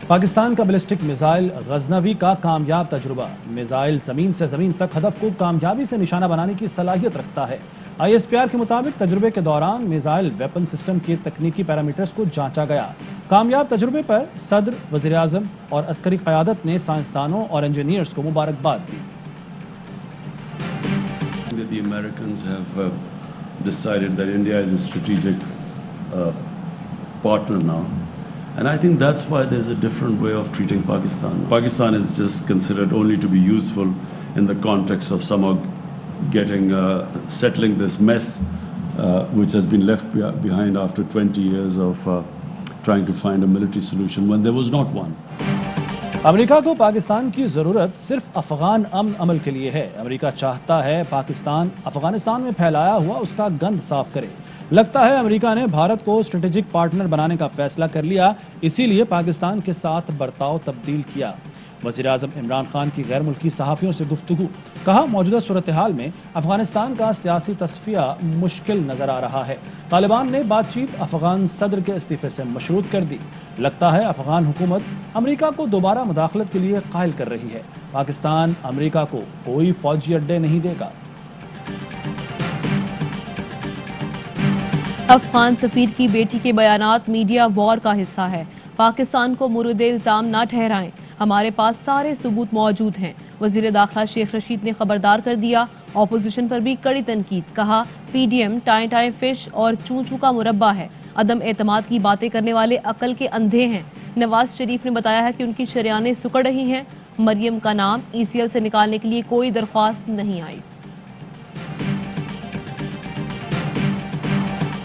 पाकिस्तान का ballistic missile Ghaznavi का कामयाब तजुर्बा। मिसाइल जमीन से जमीन तक हदफ को कामयाबी से निशाना बनाने की सलाहियत रखता है। ISPR के मुताबिक तजुर्बे के दौरान मिसाइल वेपन सिस्टम के तकनीकी पैरामीटर्स को जांचा गया। कामयाब तजुर्बे पर सदर, वज़ीर आज़म और अस्करी क़यादत ने साइंसदानों और इंजीनियर्स को मुबारकबाद दी। The Americans have decided that India is a strategic partner now, and I think that's why there's a different way of treating Pakistan. Pakistan is just considered only to be useful in the context of somehow getting settling this mess which has been left behind after 20 years of trying to find a military solution when there was not one. America को पाकिस्तान की ज़रूरत सिर्फ अफगान अमन अमल के लिए है। America चाहता है पाकिस्तान अफगानिस्तान में फैलाया हुआ उसका गंद साफ करे। लगता है अमेरिका ने भारत को स्ट्रेटेजिक पार्टनर बनाने का फैसला कर लिया, इसीलिए पाकिस्तान के साथ बर्ताव तब्दील किया। वज़ीर आज़म इमरान खान की गैर मुल्की सहाफ़ियों से गुफ्तगू। कहा, मौजूदा सूरत हाल में अफगानिस्तान का सियासी तस्फिया मुश्किल नज़र आ रहा है। तालिबान ने बातचीत अफगान सदर के इस्तीफ़े से मशरूत कर दी। लगता है अफगान हुकूमत अमेरिका को दोबारा मुदाखलत के लिए कायल कर रही है। पाकिस्तान अमेरिका को कोई फौजी अड्डे नहीं देगा। अफगान सफीर की बेटी के बयानात मीडिया वॉर का हिस्सा है। पाकिस्तान को मुर्दे इल्जाम ना ठहराएं, हमारे पास सारे सबूत मौजूद हैं। वजीर दाखिला शेख रशीद ने खबरदार कर दिया। ऑपोजिशन पर भी कड़ी तनकीद। कहा, PDM टाइम टाइम फिश और चू चू का मुरब्बा है। अदम एतमाद की बातें करने वाले अकल के अंधे हैं। नवाज शरीफ ने बताया है कि उनकी शरियानें सुकड़ रही हैं। मरियम का नाम ECL से निकालने के लिए कोई दरख्वास्त नहीं आई।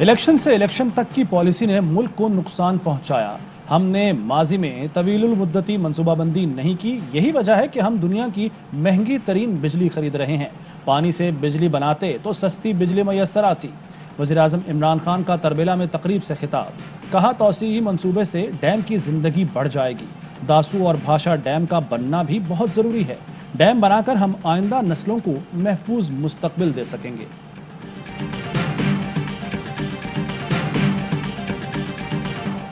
इलेक्शन से इलेक्शन तक की पॉलिसी ने मुल्क को नुकसान पहुंचाया। हमने माजी में तवीलुल मुद्दती मनसूबाबंदी नहीं की, यही वजह है कि हम दुनिया की महंगी तरीन बिजली खरीद रहे हैं। पानी से बिजली बनाते तो सस्ती बिजली मैसर आती। वज़ीर आज़म इमरान खान का तरबेला में तकरीब से खिताब। कहा, तौसीई मंसूबे से डैम की जिंदगी बढ़ जाएगी। दासू और भाषा डैम का बनना भी बहुत ज़रूरी है। डैम बनाकर हम आइंदा नस्लों को महफूज मुस्तकबिल दे सकेंगे।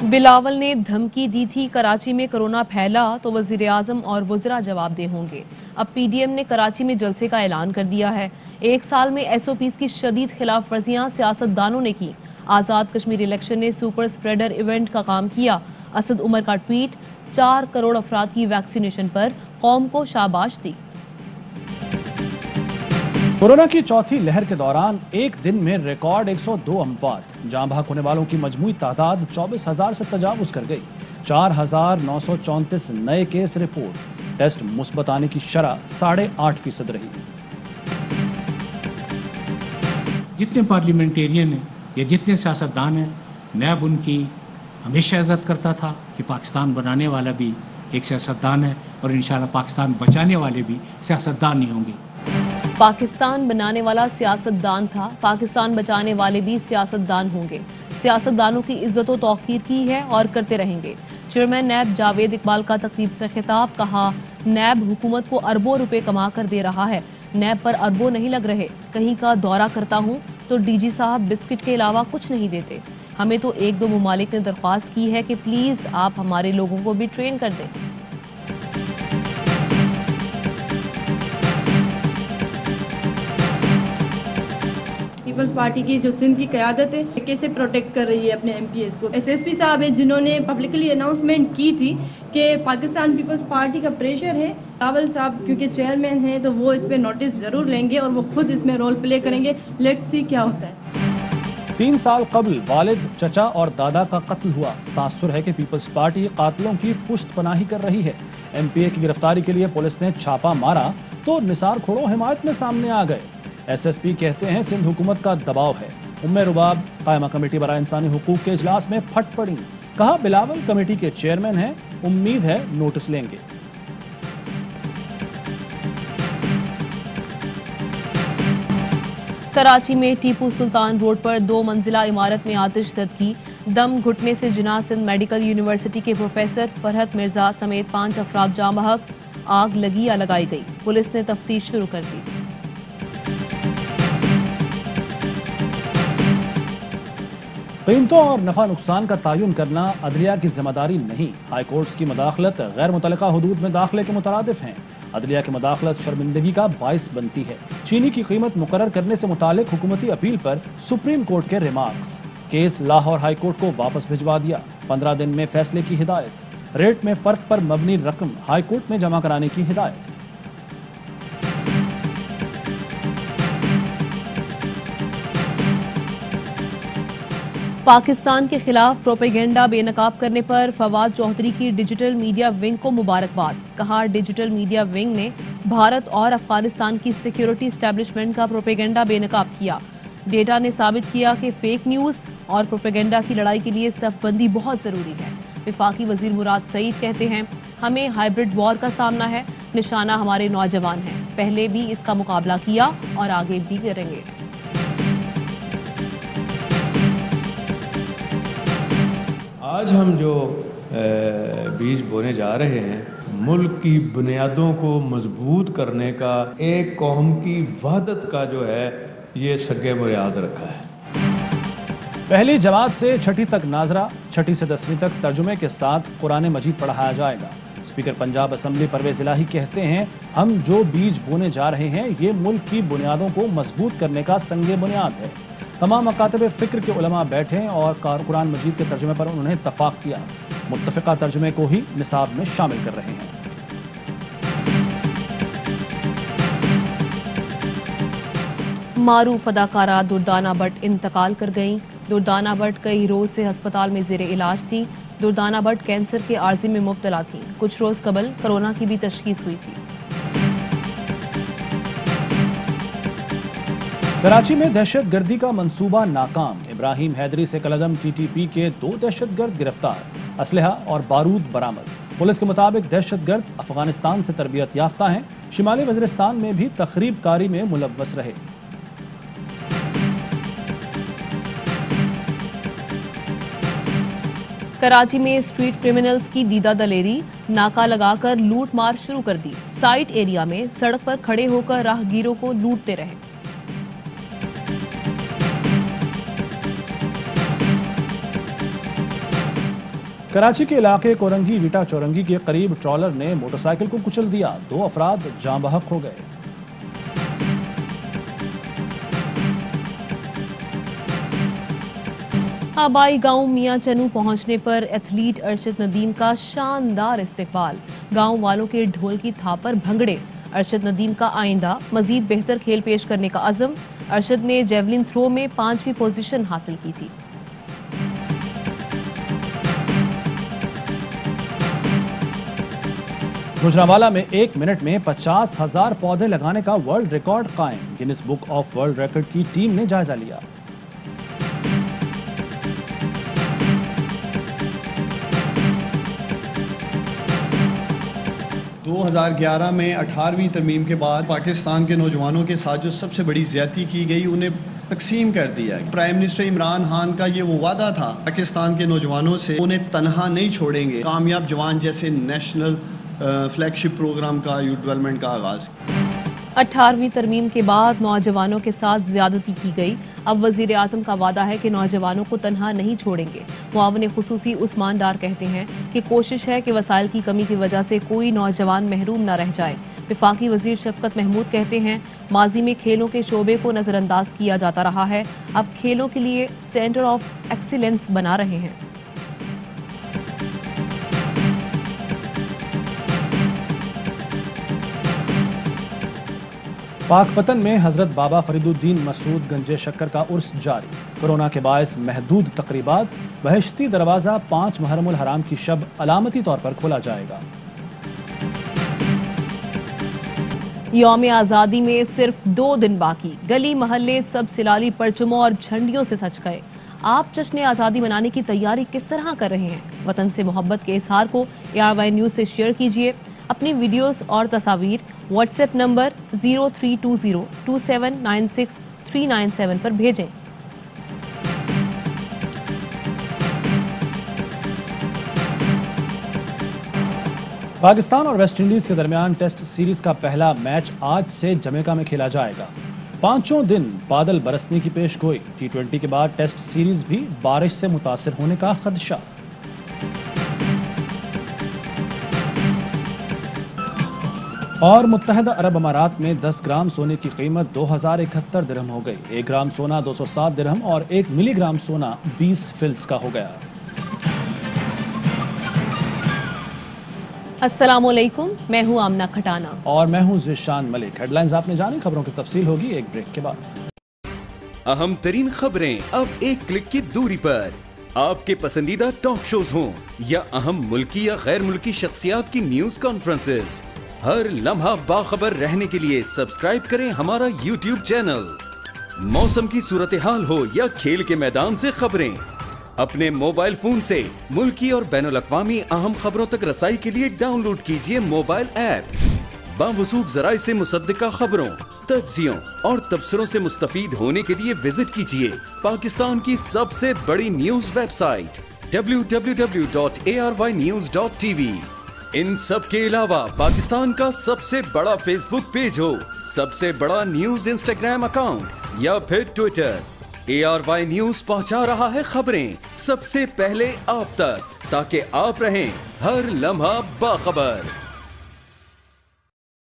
बिलावल ने धमकी दी थी, कराची में कोरोना फैला तो वज़ीर आज़म और वज़रा जवाबदेह होंगे। अब PDM ने कराची में जलसे का ऐलान कर दिया है। 1 साल में SOPs की शदीद खिलाफ वर्जियाँ सियासतदानों ने की। आज़ाद कश्मीर इलेक्शन ने सुपर स्प्रेडर इवेंट का काम किया। असद उमर का ट्वीट, 4 करोड़ अफराद की वैक्सीनेशन पर कौम को शाबाश दी। कोरोना की चौथी लहर के दौरान एक दिन में रिकॉर्ड 102 अमवात। जान बहक होने वालों की मजमूई तादाद 24,000 से तजावुज कर गई। 4,934 नए केस रिपोर्ट। टेस्ट मुस्बत आने की शरह 8.5% रही। जितने पार्लियामेंटेरियन हैं या जितने सियासतदान हैं, नैब उनकी हमेशा इज्जत करता था कि पाकिस्तान बनाने वाला भी एक सियासतदान है और इंशाल्लाह पाकिस्तान बचाने वाले भी सियासतदान ही होंगे। पाकिस्तान बनाने वाला सियासतदान था, पाकिस्तान बचाने वाले भी सियासतदान होंगे। सियासतदानों की इज्जत व तौकीर की है और करते रहेंगे। चेयरमैन नैब जावेद इकबाल का तकरीब से खिताब। कहा, नैब हुकूमत को अरबों रुपए कमा कर दे रहा है। नैब पर अरबों नहीं लग रहे। कहीं का दौरा करता हूँ तो DG साहब बिस्किट के अलावा कुछ नहीं देते। हमें तो 1-2 ममालिक ने दरख्वास्त की है कि प्लीज़ आप हमारे लोगों को भी ट्रेन कर दें। पीपल्स पार्टी की जो सिंध की क़यादत है कैसे प्रोटेक्ट कर रही है अपने MPs को। SSP साहब है जिन्होंने पब्लिकली अनाउंसमेंट की थी कि पाकिस्तान पीपल्स पार्टी का प्रेशर है। रावल साहब क्योंकि चेयरमैन हैं तो वो इस पे नोटिस ज़रूर लेंगे और वो खुद इसमें रोल प्ले करेंगे। लेट्स सी क्या होता है। 3 साल कबल वालिद, चचा और दादा का कत्ल हुआ। तासुर है कि पीपल्स पार्टी कातिलों की पुश्त पनाही कर रही है। MPA की गिरफ्तारी के लिए पुलिस ने छापा मारा तो निसार खोड़ो हिमायत में सामने आ गए। SSP कहते हैं सिंध हुकूमत का दबाव है। उम्मे रुबाब कायमा कमेटी बराए इंसानी हुकूक के इजलास में फट पड़ी। कहा, बिलावल कमेटी के चेयरमैन हैं, उम्मीद है नोटिस लेंगे। कराची में टीपू सुल्तान रोड पर 2 मंजिला इमारत में आतिशज़दगी। दम घुटने से जिन्ना सिंध मेडिकल यूनिवर्सिटी के प्रोफेसर फरहत मिर्जा समेत 5 अफराद जाँ बहक। आग लगी या लगाई गई, पुलिस ने तफ्तीश शुरू कर दी। कीमतों और नफा नुकसान का तयन करना अदलिया की जिम्मेदारी नहीं। हाई कोर्ट्स की मदाखलत गैर मुतल्लका हुदूद में दाखिले के मुतरादिफ हैं। अदलिया की मदाखलत शर्मिंदगी का बाइस बनती है। चीनी की कीमत मुकर्रर करने से मुतालिक हुकूमती अपील पर सुप्रीम कोर्ट के remarks. Case Lahore high court को वापस भिजवा दिया। 15 दिन में फैसले की हिदायत। रेट में फर्क पर मबनी रकम हाई कोर्ट में जमा कराने की हिदायत। पाकिस्तान के खिलाफ प्रोपेगेंडा बेनकाब करने पर फवाद चौधरी की डिजिटल मीडिया विंग को मुबारकबाद। कहा, डिजिटल मीडिया विंग ने भारत और अफगानिस्तान की सिक्योरिटी एस्टेब्लिशमेंट का प्रोपेगेंडा बेनकाब किया। डेटा ने साबित किया कि फेक न्यूज और प्रोपेगेंडा की लड़ाई के लिए सफबंदी बहुत जरूरी है। वफाकी वजीर मुराद सईद कहते हैं, हमें हाइब्रिड वॉर का सामना है, निशाना हमारे नौजवान हैं। पहले भी इसका मुकाबला किया और आगे भी करेंगे। आज हम जो बीज बोने जा रहे हैं, मुल्क की बुनियादों को मजबूत करने का, एक कौम की वहदत का जो है ये सगे बुनियाद रखा है। पहली जमात से छठी तक नाजरा, छठी से 10वीं तक तर्जुमे के साथ कुरान मजीद पढ़ाया जाएगा। स्पीकर पंजाब असम्बली परवेज इलाही कहते हैं, हम जो बीज बोने जा रहे हैं ये मुल्क की बुनियादों को मजबूत करने का संगे बुनियाद है। तमाम मकातब फ़िक्र के उलमा बैठे और कुरान मजीद के तर्जुमे पर उन्होंने इत्तफाक किया। मुत्तफ़िका तर्जुमे को ही निसाब में शामिल कर रहे हैं। मारूफ अदाकारा दुर्दाना भट्ट इंतकाल कर गईं। दुर्दाना भट्ट कई रोज से अस्पताल में ज़ेरे इलाज थी। दुर्दाना भट्ट कैंसर के आर्जी में मुब्तला थी। कुछ रोज कबल कोरोना की भी तशखीस हुई थी। कराची में दहशतगर्दी का मंसूबा नाकाम। इब्राहिम हैदरी से कलदम TTP के 2 दहशतगर्द गिरफ्तार। असलहा और बारूद बरामद। पुलिस के मुताबिक दहशतगर्द अफगानिस्तान से तरबियत याफ्ता हैं। शिमाली वज़ीरिस्तान में भी तखरीब कारी में मुलव्वस रहे। कराची में स्ट्रीट क्रिमिनल्स की दीदा दलेरी, नाका लगाकर लूट मार शुरू कर दी। साइट एरिया में सड़क पर खड़े होकर राहगीरों को लूटते रहे। कराची के इलाके कोरंगी वीटा चौरंगी के करीब ट्रॉलर ने मोटरसाइकिल को कुचल दिया। 2 अफराद जाँ बहक हो गए। आबाई गांव मियां चनू पहुंचने पर एथलीट अरशद नदीम का शानदार इस्तकबाल। गांव वालों के ढोल की थाप पर भंगड़े। अरशद नदीम का आइंदा मजीद बेहतर खेल पेश करने का अज़म। अरशद ने जेवलिन थ्रो में 5वीं पोजीशन हासिल की थी। गुजरांवाला में 1 मिनट में 50,000 पौधे लगाने का वर्ल्ड रिकॉर्ड कायम। Guinness book of world record की टीम ने जायजा लिया। दो 2011 में 18वीं तरमीम के बाद पाकिस्तान के नौजवानों के साथ जो सबसे बड़ी ज्यादती की गई, उन्हें तकसीम कर दिया। प्राइम मिनिस्टर इमरान खान का ये वो वादा था पाकिस्तान के नौजवानों से, उन्हें तनहा नहीं छोड़ेंगे। कामयाब जवान जैसे नेशनल फ्लैगशिप प्रोग्राम का यूथ डेवलपमेंट का आगाज। 18वीं तरमीम के बाद नौजवानों के साथ ज्यादती की गई। अब वजीर आजम का वादा है कि नौजवानों को तनहा नहीं छोड़ेंगे। मुआविन खुसूसी उस्मान डार कहते हैं कि कोशिश है कि वसाइल की कमी की वजह से कोई नौजवान महरूम न रह जाए। वफाकी वजीर शफकत महमूद कहते हैं, माजी में खेलों के शोबे को नजरअंदाज किया जाता रहा है, अब खेलों के लिए सेंटर ऑफ एक्सीलेंस बना रहे हैं। पाकपतन में हजरत बाबा फरीदुद्दीन मसूद गंजे शक्कर का उर्स जारी। कोरोना के बायस महदूद तकरीबात। बहिश्ती दरवाज़ा 5 मुहर्रमुल हराम की शब अलामती तौर पर खोला जाएगा। यौम आज़ादी में सिर्फ 2 दिन बाकी। गली मोहल्ले सब सिलाली परचमों और झंडियों से सज गए। आप जश्न आज़ादी मनाने की तैयारी किस तरह कर रहे हैं? वतन से मोहब्बत के इजहार को ARY न्यूज़ से शेयर कीजिए। अपनी वीडियोस और तस्वीर व्हाट्सएप नंबर 03202796 पर भेजें। पाकिस्तान और वेस्ट इंडीज के दरमियान टेस्ट सीरीज का पहला मैच आज से जमैका में खेला जाएगा। पांचों दिन बादल बरसने की पेशगोई। T20 के बाद टेस्ट सीरीज भी बारिश से मुतासिर होने का खदशा। और मुत्तहदा अरब अमारात में 10 ग्राम सोने की कीमत 2071 दिरहम हो गई। 1 ग्राम सोना 207 दिरहम और 1 मिलीग्राम सोना 20 फिल्स का हो गया। अस्सलामुअलैकुम, मैं हूं आमना खटाना और मैं हूं ज़िशान मलिक। हेडलाइंस आपने जानी, खबरों की तफसील होगी एक ब्रेक के बाद। अहम तरीन खबरें अब एक क्लिक की दूरी पर। आपके पसंदीदा टॉक शोज हों या अहम मुल्की या गैर मुल्की शख्सियात की न्यूज कॉन्फ्रेंसेस, हर लम्हा बाखबर रहने के लिए सब्सक्राइब करें हमारा YouTube चैनल। मौसम की सूरत हाल हो या खेल के मैदान से खबरें, अपने मोबाइल फोन से मुल्की और बैनुल अक़वामी अहम खबरों तक रसाई के लिए डाउनलोड कीजिए मोबाइल ऐप। बावसूख ज़राए से मुसद्दिका खबरों, तज्ज़ियों और तबसरों से मुस्तफीद होने के लिए विजिट कीजिए पाकिस्तान की सबसे बड़ी न्यूज वेबसाइट www.arYnews.tv। इन सब के अलावा पाकिस्तान का सबसे बड़ा फेसबुक पेज हो, सबसे बड़ा न्यूज इंस्टाग्राम अकाउंट या फिर ट्विटर, ARY न्यूज पहुंचा रहा है खबरें सबसे पहले आप तक, ताकि आप रहें हर लम्हा बाखबर।